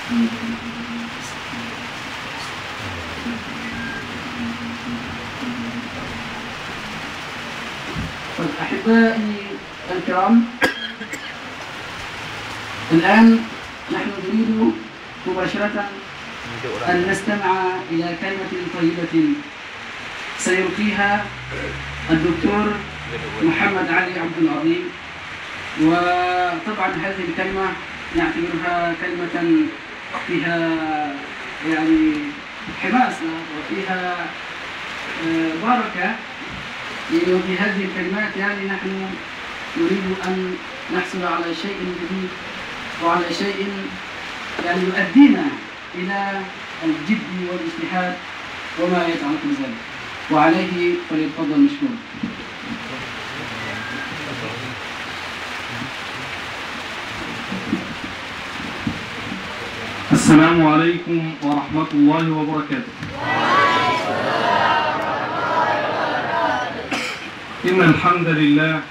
أحبائي الكرام، الآن نحن نريد مباشرة أن نستمع إلى كلمة طيبة سيلقيها الدكتور محمد علي عبد العظيم. وطبعا هذه الكلمة نعتبرها كلمة فيها يعني حماسة وفيها بركة. وفي هذه الكلمات يعني نحن نريد أن نحصل على شيء جديد وعلى شيء يعني يؤدينا إلى الجد والاجتهاد وما يتعلق بذلك، وعليه فليتفضل مشكور. السلام عليكم ورحمة الله وبركاته. إن الحمد لله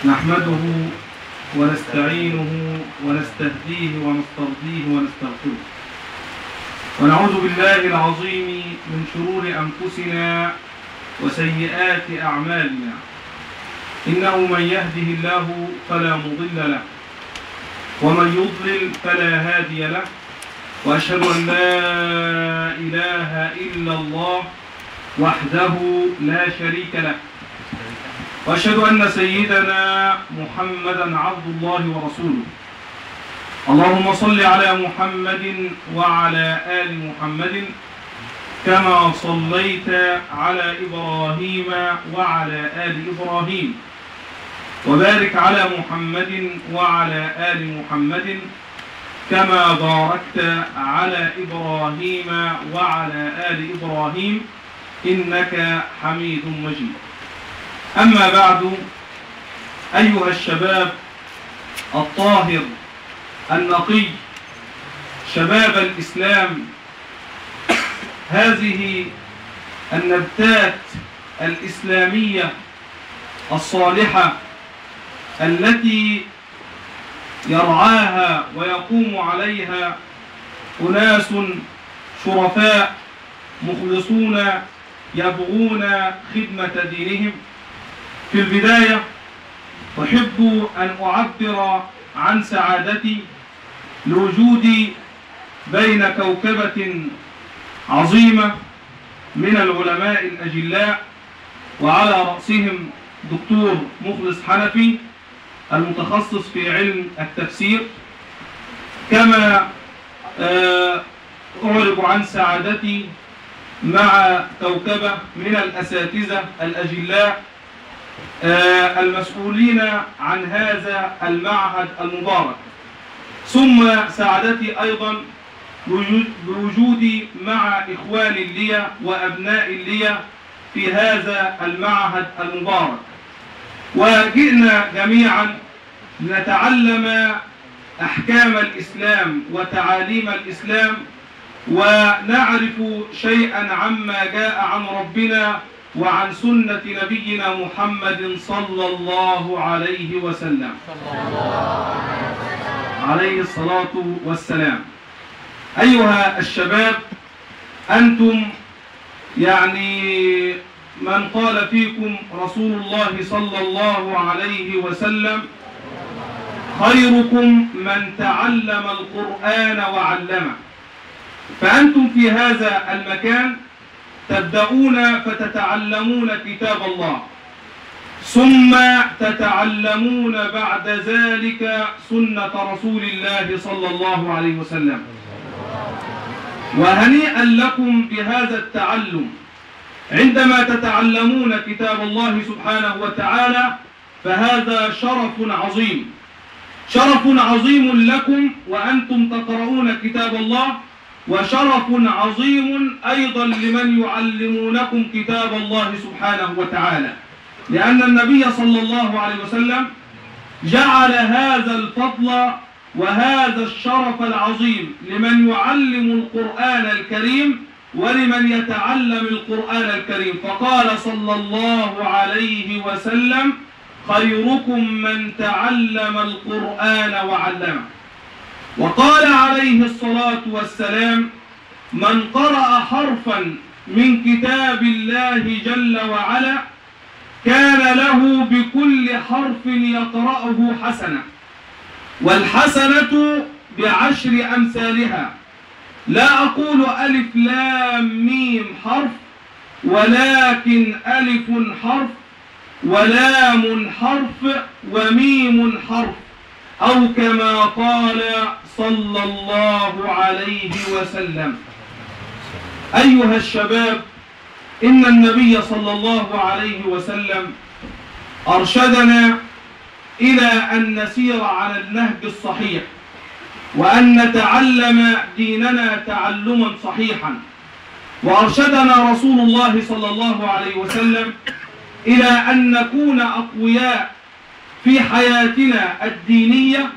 نحمده ونستعينه ونستهديه ونسترضيه ونستغفره، ونعوذ بالله العظيم من شرور أنفسنا وسيئات أعمالنا. إنه من يهده الله فلا مضل له، ومن يضلل فلا هادي له، وأشهد أن لا إله إلا الله وحده لا شريك له، وأشهد أن سيدنا محمدا عبد الله ورسوله. اللهم صل على محمد وعلى آل محمد كما صليت على إبراهيم وعلى آل إبراهيم، وبارك على محمد وعلى آل محمد كما باركت على إبراهيم وعلى آل إبراهيم إنك حميد مجيد. أما بعد، أيها الشباب الطاهر النقي، شباب الإسلام، هذه النبتات الإسلامية الصالحة التي يرعاها ويقوم عليها أناس شرفاء مخلصون يبغون خدمة دينهم. في البداية أحب أن أعبر عن سعادتي لوجودي بين كوكبة عظيمة من العلماء الأجلاء، وعلى رأسهم دكتور مخلص حنفي المتخصص في علم التفسير. كما أعرب عن سعادتي مع كوكبة من الأساتذة الأجلاء المسؤولين عن هذا المعهد المبارك. ثم سعادتي أيضا بوجودي مع إخوان لي وأبناء لي في هذا المعهد المبارك، وجئنا جميعا لنتعلم أحكام الإسلام وتعاليم الإسلام، ونعرف شيئا عما جاء عن ربنا وعن سنة نبينا محمد صلى الله عليه وسلم عليه الصلاة والسلام. أيها الشباب، أنتم يعني من قال فيكم رسول الله صلى الله عليه وسلم: خيركم من تعلم القرآن وعلمه. فأنتم في هذا المكان تبدأون فتتعلمون كتاب الله، ثم تتعلمون بعد ذلك سنة رسول الله صلى الله عليه وسلم. وهنيئا لكم بهذا التعلم. عندما تتعلمون كتاب الله سبحانه وتعالى فهذا شرف عظيم، شرف عظيم لكم وأنتم تقرؤون كتاب الله، وشرف عظيم أيضا لمن يعلمونكم كتاب الله سبحانه وتعالى، لأن النبي صلى الله عليه وسلم جعل هذا الفضل وهذا الشرف العظيم لمن يعلم القرآن الكريم ولمن يتعلم القرآن الكريم، فقال صلى الله عليه وسلم: خيركم من تعلم القرآن وعلمه. وقال عليه الصلاة والسلام: من قرأ حرفا من كتاب الله جل وعلا كان له بكل حرف يقرأه حسنة، والحسنة ب10 أمثالها. لا أقول ألف لام ميم حرف، ولكن ألف حرف ولام حرف وميم حرف، أو كما قال صلى الله عليه وسلم. أيها الشباب، إن النبي صلى الله عليه وسلم أرشدنا إلى أن نسير على النهج الصحيح، وأن نتعلم ديننا تعلما صحيحا. وأرشدنا رسول الله صلى الله عليه وسلم إلى أن نكون أقوياء في حياتنا الدينية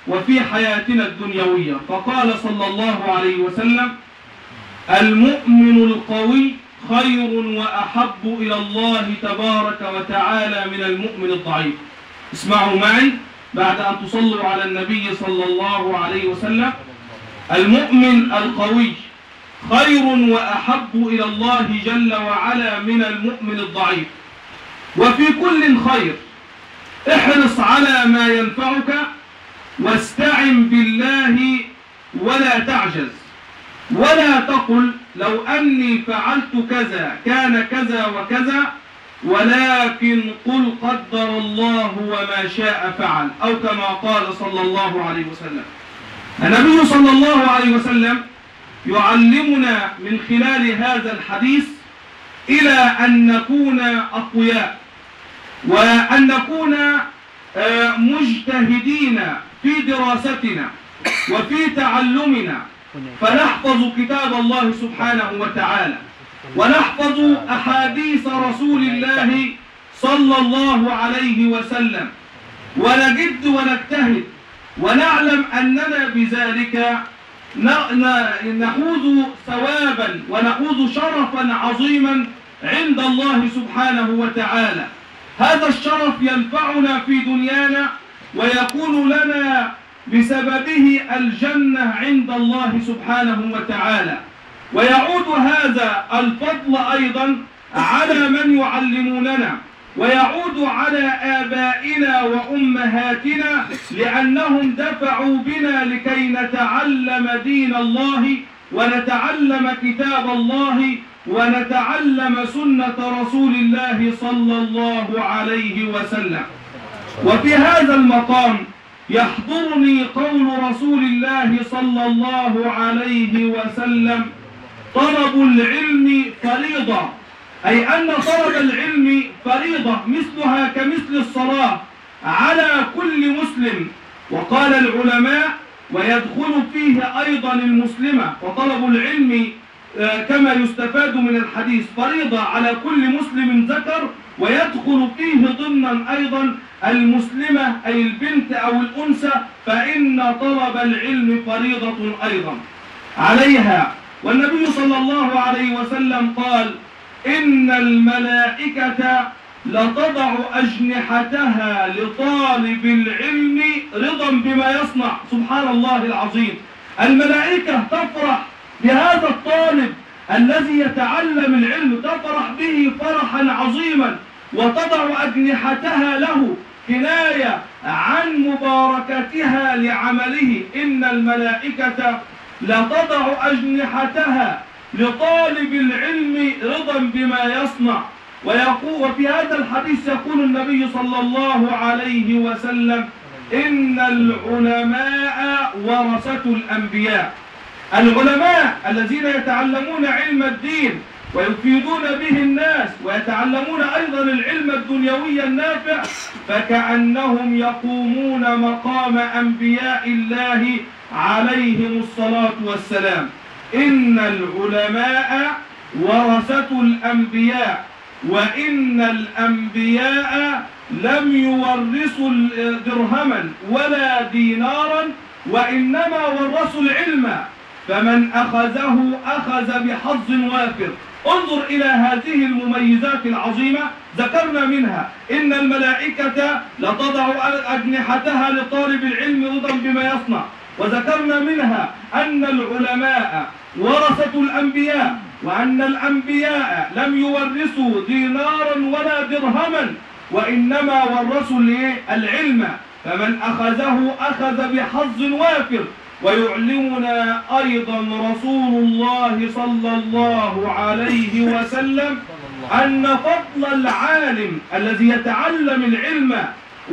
وفي حياتنا الدنيوية، فقال صلى الله عليه وسلم: المؤمن القوي خير وأحب إلى الله تبارك وتعالى من المؤمن الضعيف. اسمعوا معي بعد أن تصلوا على النبي صلى الله عليه وسلم: المؤمن القوي خير وأحب إلى الله جل وعلا من المؤمن الضعيف. وفي كل خير، احرص على ما ينفعك واستعن بالله ولا تعجز، ولا تقل لو أني فعلت كذا كان كذا وكذا، ولكن قل قدر الله وما شاء فعل، أو كما قال صلى الله عليه وسلم. النبي صلى الله عليه وسلم يعلمنا من خلال هذا الحديث إلى أن نكون أقوياء، وأن نكون مجتهدين في دراستنا وفي تعلمنا، فنحفظ كتاب الله سبحانه وتعالى، ونحفظ أحاديث رسول الله صلى الله عليه وسلم، ونجد ونجتهد، ونعلم أننا بذلك نحوز ثوابا ونحوز شرفا عظيما عند الله سبحانه وتعالى. هذا الشرف ينفعنا في دنيانا، ويكون لنا بسببه الجنة عند الله سبحانه وتعالى. ويعود هذا الفضل أيضا على من يعلموننا، ويعود على آبائنا وأمهاتنا، لأنهم دفعوا بنا لكي نتعلم دين الله، ونتعلم كتاب الله، ونتعلم سنة رسول الله صلى الله عليه وسلم. وفي هذا المقام يحضرني قول رسول الله صلى الله عليه وسلم: طلب العلم فريضة، أي أن طلب العلم فريضة مثلها كمثل الصلاة على كل مسلم. وقال العلماء: ويدخل فيه أيضا المسلمة. وطلب العلم كما يستفاد من الحديث فريضة على كل مسلم ذكر، ويدخل فيه ضمنا أيضا المسلمة أي البنت أو الأنثى، فإن طلب العلم فريضة أيضا عليها. والنبي صلى الله عليه وسلم قال: إن الملائكة لتضع أجنحتها لطالب العلم رضا بما يصنع. سبحان الله العظيم، الملائكة تفرح بهذا الطالب الذي يتعلم العلم، تفرح به فرحا عظيما، وتضع أجنحتها له كناية عن مباركتها لعمله. إن الملائكة لتضع أجنحتها لطالب العلم رضا بما يصنع. وفي هذا الحديث يقول النبي صلى الله عليه وسلم: إن العلماء ورثة الأنبياء. العلماء الذين يتعلمون علم الدين ويفيدون به الناس، ويتعلمون أيضا العلم الدنيوي النافع، فكأنهم يقومون مقام أنبياء الله عليهم الصلاة والسلام. إن العلماء ورثة الأنبياء، وإن الأنبياء لم يورثوا درهما ولا دينارا، وإنما ورثوا العلم، فمن أخذه أخذ بحظ وافر. انظر إلى هذه المميزات العظيمة ذكرنا منها: إن الملائكة لتضع أجنحتها لطالب العلم رضا بما يصنع، وذكرنا منها أن العلماء ورثة الأنبياء، وأن الأنبياء لم يورثوا دينارا ولا درهما، وإنما ورثوا العلم، فمن أخذه أخذ بحظ وافر. ويعلمنا أيضا رسول الله صلى الله عليه وسلم أن فضل العالم الذي يتعلم العلم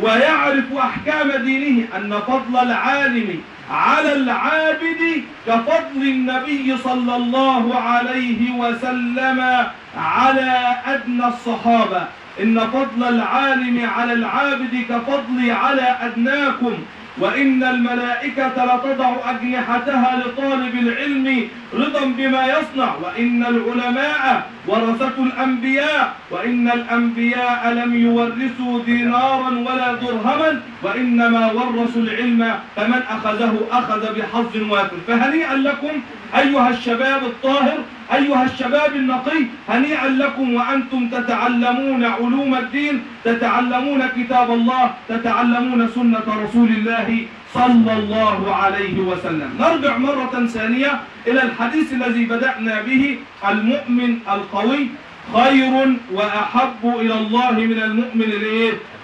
ويعرف أحكام دينه، أن فضل العالم على العابد كفضل النبي صلى الله عليه وسلم على أدنى الصحابة. إن فضل العالم على العابد كفضلي على أدناكم، وإن الملائكة لتضع أجنحتها لطالب العلم رضا بما يصنع، وإن العلماء ورثة الأنبياء، وإن الأنبياء لم يورثوا دينارا ولا درهما، وإنما ورثوا العلم، فمن أخذه أخذ بحظ وافر. فهنيئا لكم أيها الشباب الطاهر، أيها الشباب النقي، هنيئا لكم وأنتم تتعلمون علوم الدين، تتعلمون كتاب الله، تتعلمون سنة رسول الله صلى الله عليه وسلم. نرجع مرة ثانية إلى الحديث الذي بدأنا به: المؤمن القوي خير وأحب إلى الله من المؤمن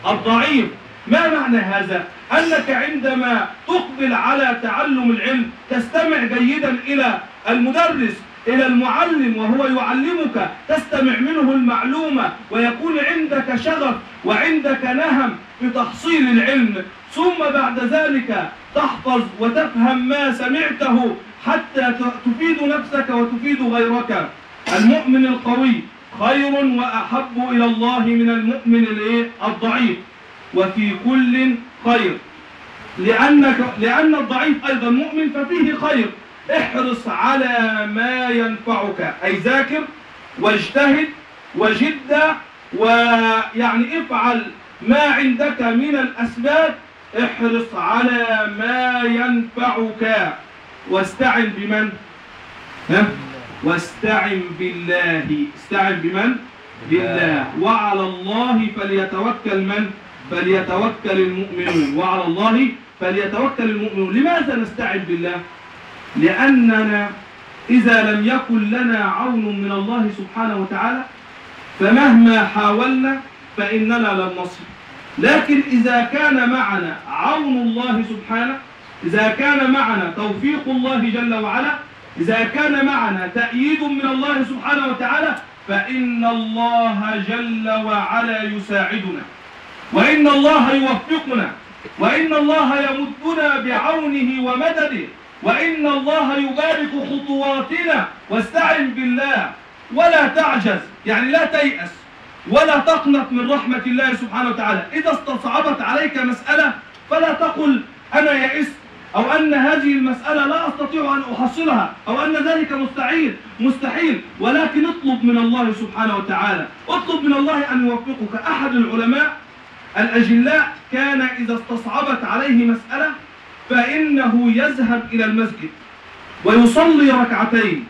الضعيف. ما معنى هذا؟ أنك عندما تقبل على تعلم العلم تستمع جيدا إلى المدرس، إلى المعلم وهو يعلمك، تستمع منه المعلومة، ويكون عندك شغف وعندك نهم في تحصيل العلم، ثم بعد ذلك تحفظ وتفهم ما سمعته حتى تفيد نفسك وتفيد غيرك. المؤمن القوي خير وأحب إلى الله من المؤمن الضعيف، وفي كل خير، لأن الضعيف أيضا مؤمن ففيه خير. احرص على ما ينفعك، أي ذاكر واجتهد وجد، ويعني افعل ما عندك من الأسباب، احرص على ما ينفعك، واستعن بمن؟ واستعن بالله. استعن بمن؟ بالله. وعلى الله فليتوكل من؟ فليتوكل المؤمنون. وعلى الله فليتوكل المؤمنون. لماذا نستعن بالله؟ لأننا إذا لم يكن لنا عون من الله سبحانه وتعالى فمهما حاولنا فإننا لن نصل. لكن إذا كان معنا عون الله سبحانه، إذا كان معنا توفيق الله جل وعلا، إذا كان معنا تأييد من الله سبحانه وتعالى، فإن الله جل وعلا يساعدنا، وإن الله يوفقنا، وإن الله يمدنا بعونه ومدده، وإن الله يبارك خطواتنا. واستعن بالله ولا تعجز، يعني لا تيأس ولا تقنط من رحمة الله سبحانه وتعالى. إذا استصعبت عليك مسألة فلا تقل أنا يئست، أو أن هذه المسألة لا أستطيع أن أحصلها، أو أن ذلك مستحيل، ولكن اطلب من الله سبحانه وتعالى، اطلب من الله أن يوفقك. أحد العلماء الأجلاء كان إذا استصعبت عليه مسألة فإنه يذهب إلى المسجد ويصلي ركعتين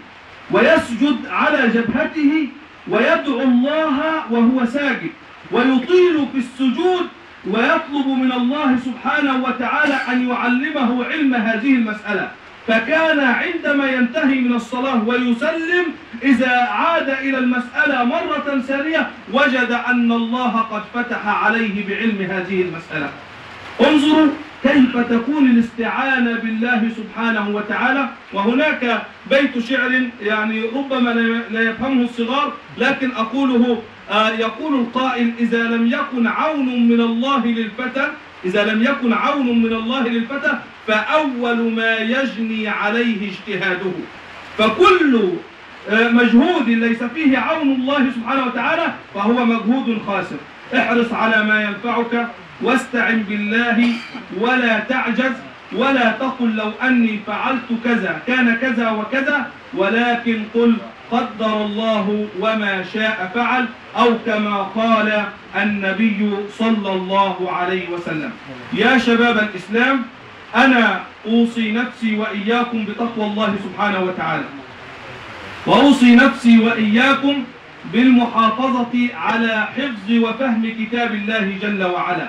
ويسجد على جبهته ويدعو الله وهو ساجد، ويطيل في السجود ويطلب من الله سبحانه وتعالى أن يعلمه علم هذه المسألة. فكان عندما ينتهي من الصلاة ويسلم، إذا عاد إلى المسألة مرة ثانية وجد أن الله قد فتح عليه بعلم هذه المسألة. انظروا كيف تكون الاستعانة بالله سبحانه وتعالى. وهناك بيت شعر يعني ربما لا يفهمه الصغار، لكن أقوله. يقول القائل: إذا لم يكن عون من الله للفتى فأول ما يجني عليه اجتهاده. فكل مجهود ليس فيه عون الله سبحانه وتعالى فهو مجهود خاسر. احرص على ما ينفعك، واستعن بالله، ولا تعجز، ولا تقل لو أني فعلت كذا كان كذا وكذا، ولكن قل قدر الله وما شاء فعل، أو كما قال النبي صلى الله عليه وسلم. يا شباب الإسلام، أنا أوصي نفسي وإياكم بتقوى الله سبحانه وتعالى، وأوصي نفسي وإياكم بالمحافظة على حفظ وفهم كتاب الله جل وعلا،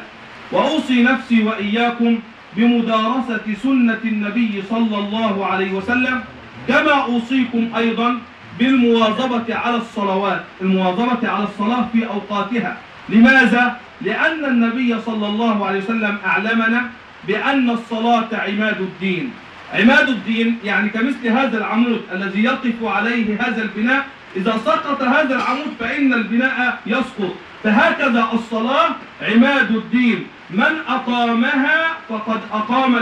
وأوصي نفسي وإياكم بمدارسة سنة النبي صلى الله عليه وسلم، كما أوصيكم أيضا بالمواظبة على الصلوات، المواظبة على الصلاة في أوقاتها. لماذا؟ لأن النبي صلى الله عليه وسلم أعلمنا بأن الصلاة عماد الدين. عماد الدين يعني كمثل هذا العمود الذي يقف عليه هذا البناء، إذا سقط هذا العمود فإن البناء يسقط. فهكذا الصلاة عماد الدين، من أقامها فقد أقام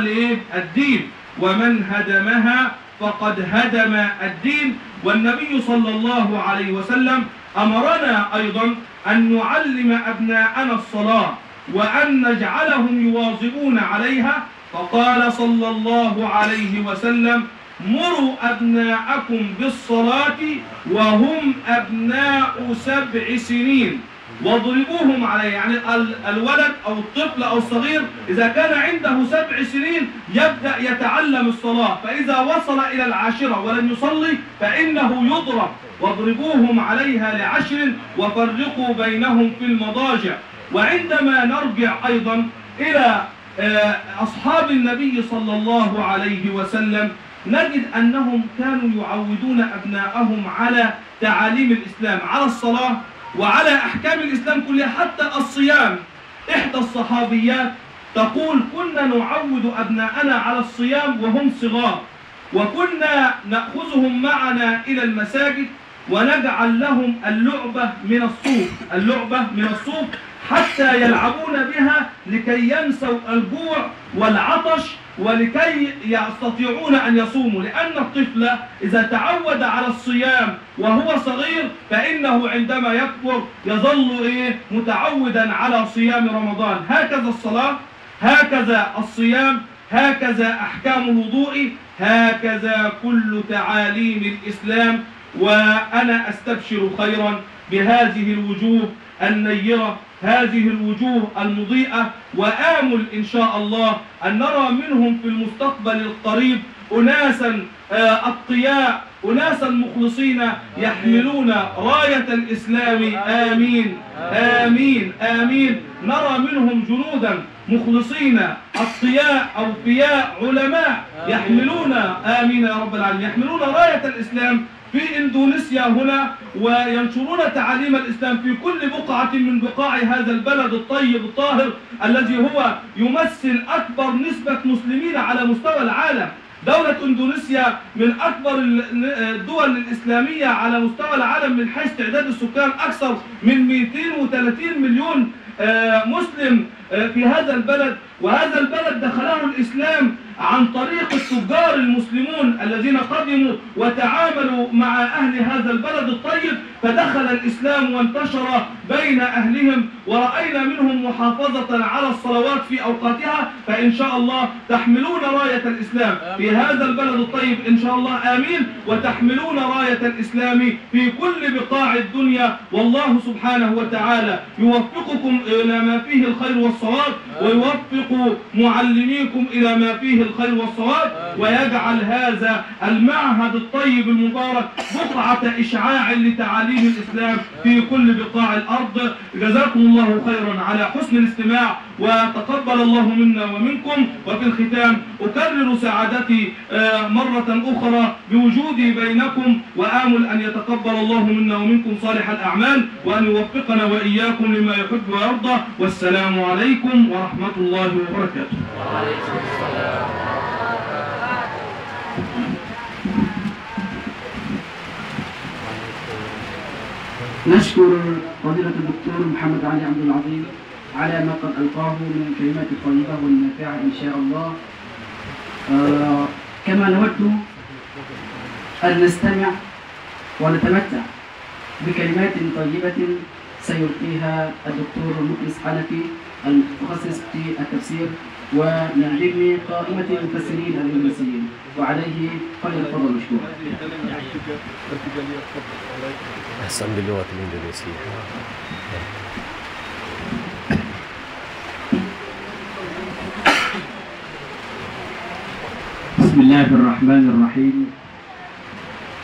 الدين، ومن هدمها فقد هدم الدين. والنبي صلى الله عليه وسلم أمرنا أيضا أن نعلم أبناءنا الصلاة وأن نجعلهم يواظبون عليها، فقال صلى الله عليه وسلم: مروا أبناءكم بالصلاة وهم أبناء 7 سنين واضربوهم عليه. يعني الولد أو الطفل أو الصغير إذا كان عنده 7 سنين يبدأ يتعلم الصلاة، فإذا وصل إلى 10 ولم يصلي فإنه يضرب. واضربوهم عليها ل10 وفرقوا بينهم في المضاجع. وعندما نرجع أيضا إلى أصحاب النبي صلى الله عليه وسلم نجد أنهم كانوا يعودون أبناءهم على تعاليم الإسلام، على الصلاة وعلى أحكام الإسلام كلها، حتى الصيام. إحدى الصحابيات تقول: كنا نعود أبناءنا على الصيام وهم صغار، وكنا نأخذهم معنا إلى المساجد ونجعل لهم اللعبة من الصوف حتى يلعبون بها لكي ينسوا الجوع والعطش ولكي يستطيعون أن يصوموا. لأن الطفل إذا تعود على الصيام وهو صغير فإنه عندما يكبر يظل متعودا على صيام رمضان. هكذا الصلاة، هكذا الصيام، هكذا أحكام الوضوء، هكذا كل تعاليم الإسلام. وأنا أستبشر خيرا بهذه الوجوه النيرة، هذه الوجوه المضيئة، وآمل إن شاء الله أن نرى منهم في المستقبل القريب أناسا أتقياء، أناسا مخلصين يحملون راية الإسلام. آمين آمين آمين. نرى منهم جنودا مخلصين أتقياء أوفياء علماء يحملون، آمين يا رب العالمين، يحملون راية الإسلام في إندونيسيا هنا، وينشرون تعاليم الإسلام في كل بقعة من بقاع هذا البلد الطيب الطاهر الذي هو يمثل أكبر نسبة مسلمين على مستوى العالم. دولة إندونيسيا من أكبر الدول الإسلامية على مستوى العالم من حيث تعداد السكان، أكثر من 230 مليون مسلم في هذا البلد. وهذا البلد دخله الإسلام عن طريق التجار المسلمون الذين قدموا وتعاملوا مع أهل هذا البلد الطيب، فدخل الإسلام وانتشر بين أهلهم، ورأينا منهم محافظة على الصلوات في أوقاتها. فإن شاء الله تحملون راية الإسلام في هذا البلد الطيب إن شاء الله، آمين، وتحملون راية الإسلام في كل بقاع الدنيا. والله سبحانه وتعالى يوفقكم إلى ما فيه الخير والصواب، ويوفق معلميكم إلى ما فيه الخير والصواب، ويجعل هذا المعهد الطيب المبارك بقعة إشعاع لتعاليم الإسلام في كل بقاع الأرض. جزاكم الله خيرا على حسن الاستماع، وتقبل الله منا ومنكم. وفي الختام أكرر سعادتي مرة أخرى بوجودي بينكم، وآمل أن يتقبل الله منا ومنكم صالح الأعمال، وأن يوفقنا وإياكم لما يحب ويرضى. والسلام عليكم ورحمة الله وبركاته. وعليكم السلام. نشكر فضيلة الدكتور محمد علي عبد العظيم على ما قد ألقاه من الكلمات الطيبة والنافعة إن شاء الله. كما نود أن نستمع ونتمتع بكلمات طيبة سيلقيها الدكتور مخلص حنفي المتخصص في التفسير ومن ضمن قائمة المفسرين الإندونيسيين، وعليه فليتفضل مشكورا. أحسن باللغة الإندونيسية. بسم الله الرحمن الرحيم.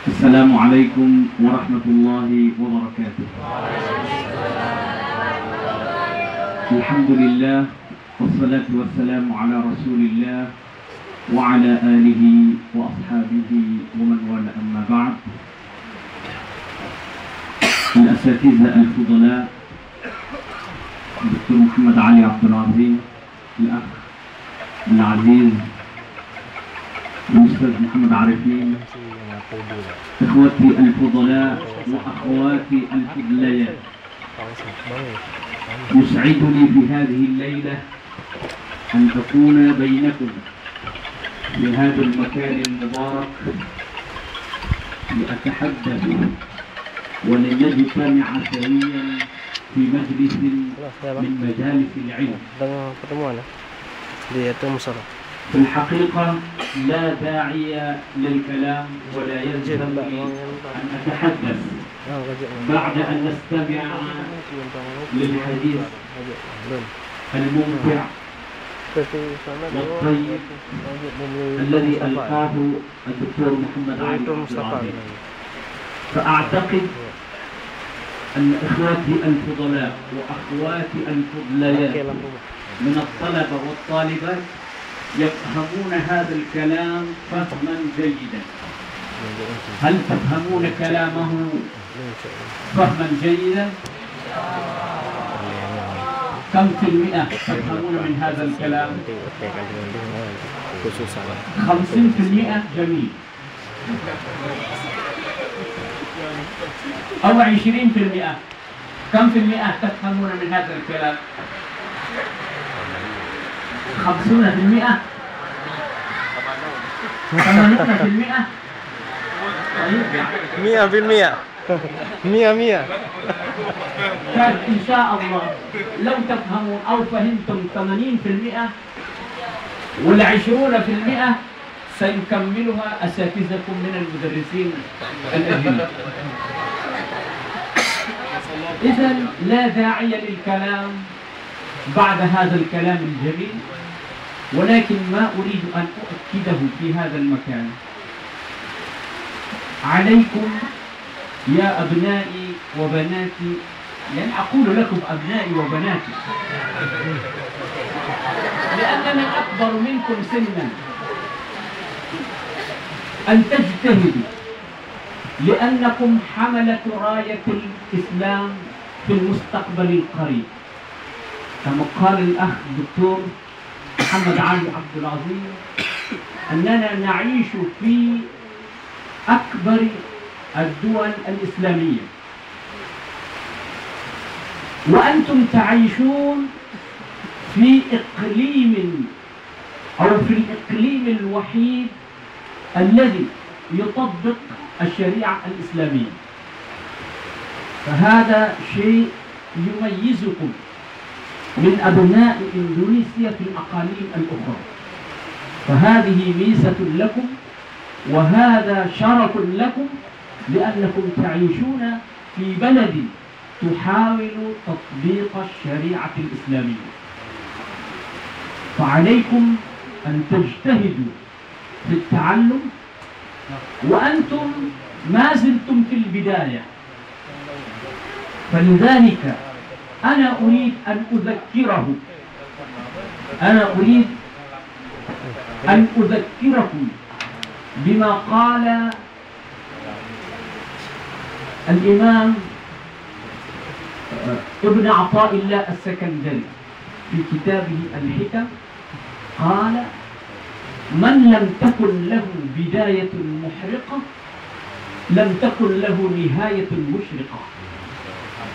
السلام عليكم ورحمة الله وبركاته. الحمد لله والصلاة والسلام على رسول الله وعلى آله وأصحابه ومن والاه، أما بعد. الأساتذة الفضلاء الدكتور محمد علي عبد العظيم، الأخ العزيز الأستاذ محمد عارفين، إخوتي الفضلاء وأخواتي الفضليات، يسعدني في هذه الليلة أن أكون بينكم في هذا المكان المبارك لأتحدث ولنجتمع سويا في مجلس من مجالس العلم. في الحقيقة لا داعي للكلام ولا يلزم أن أتحدث بعد أن نستمع للحديث الممتع والطيب الذي ألقاه الدكتور محمد علي عبد العظيم. فأعتقد أن إخواتي الفضلاء وأخواتي الفضليات من الطلبة والطالبات يفهمون هذا الكلام فهما جيدا. هل تفهمون كلامه فهما جيدا؟ كم في المئة تفهمون من هذا الكلام؟ 50%. جميل. أو 20%. كم في المئة تفهمون من هذا الكلام؟ 50%. 80%. 100%. إن شاء الله لو تفهمون أو فهمتم 80% وال20% سيكملها أساتذتكم من المدرسين الأجانب. إذن لا داعي للكلام بعد هذا الكلام الجميل، ولكن ما أريد أن أؤكده في هذا المكان: عليكم يا أبنائي وبناتي، يعني أقول لكم أبنائي وبناتي لأننا أكبر منكم سنا، أن تجتهدوا، لأنكم حملة راية الإسلام في المستقبل القريب. كما قال الأخ الدكتور محمد علي عبد العظيم، أننا نعيش في أكبر الدول الإسلامية، وأنتم تعيشون في إقليم أو في الإقليم الوحيد الذي يطبق الشريعة الإسلامية. فهذا شيء يميزكم من أبناء إندونيسيا في الأقاليم الأخرى، فهذه ميزة لكم وهذا شرف لكم، لأنكم تعيشون في بلد تحاول تطبيق الشريعة الإسلامية. فعليكم أن تجتهدوا في التعلم، وأنتم ما زلتم في البداية. فلذلك أنا أريد أن أذكركم بما قال الإمام ابن عطاء الله السكندري في كتابه الحكم. قال: من لم تكن له بداية محرقة لم تكن له نهاية مشرقة.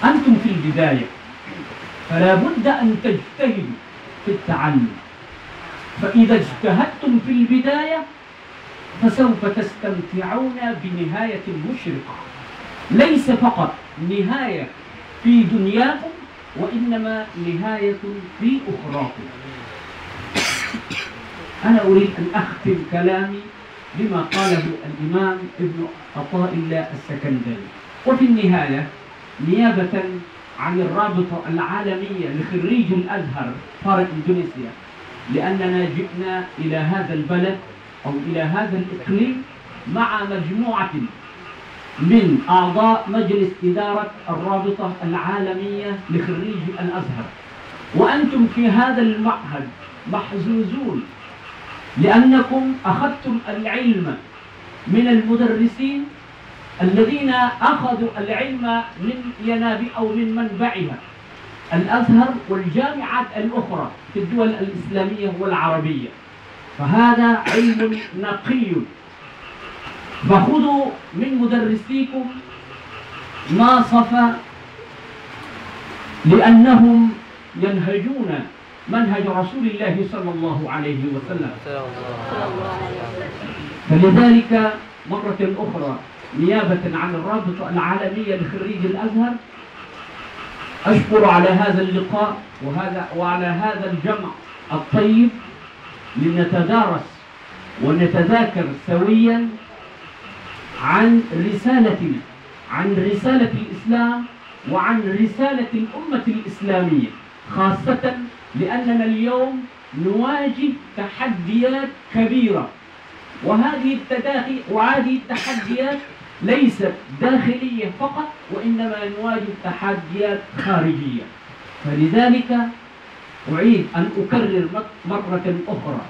أنتم في البداية، فلا بد أن تجتهدوا في التعلم، فإذا اجتهدتم في البداية فسوف تستمتعون بنهاية مشرقة، ليس فقط نهاية في دنياكم وإنما نهاية في أخراكم. أنا أريد أن أختم كلامي بما قاله الإمام ابن عطاء الله السكندري. وفي النهاية، نيابة عن الرابطة العالمية لخريج الأزهر خارج إندونيسيا، لأننا جئنا إلى هذا البلد أو إلى هذا الإقليم مع مجموعة من أعضاء مجلس إدارة الرابطة العالمية لخريج الأزهر، وأنتم في هذا المعهد محظوظون، لأنكم أخذتم العلم من المدرسين الذين أخذوا العلم من ينابيع أو من منبعها الأزهر والجامعات الأخرى في الدول الإسلامية والعربية، فهذا علم نقي. فخذوا من مدرسيكم ما صفى، لأنهم ينهجون منهج رسول الله صلى الله عليه وسلم. فلذلك مرة أخرى نيابة عن الرابطة العالمية لخريج الأزهر أشكر على هذا اللقاء وعلى هذا الجمع الطيب لنتدارس ونتذاكر سويا عن رسالتنا، عن رسالة الإسلام وعن رسالة الأمة الإسلامية، خاصة لأننا اليوم نواجه تحديات كبيرة، وهذه التحديات ليست داخلية فقط، وإنما نواجه تحديات خارجية. فلذلك أعيد أن أكرر مرة أخرى،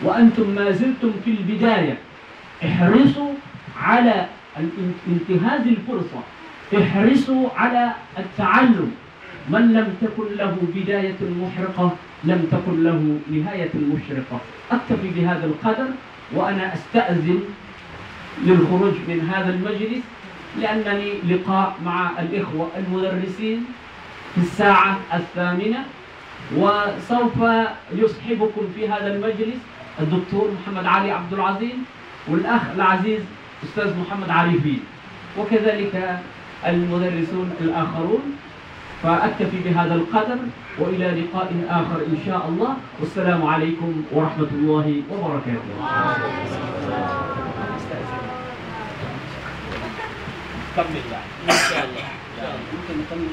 وأنتم ما زلتم في البداية، احرصوا على انتهاز الفرصة، احرصوا على التعلم. من لم تكن له بداية محرقة لم تكن له نهاية مشرقة. أكتفي بهذا القدر، وأنا أستأذن للخروج من هذا المجلس، لأنني لقاء مع الإخوة المدرسين في الساعة 8، وسوف يصحبكم في هذا المجلس الدكتور محمد علي عبد العظيم والأخ العزيز أستاذ محمد عريفين، وكذلك المدرسون الآخرون. فأكتفي بهذا القدر، وإلى لقاء آخر إن شاء الله، والسلام عليكم ورحمة الله وبركاته. كمل بقى إن شاء الله. ممكن نكمل.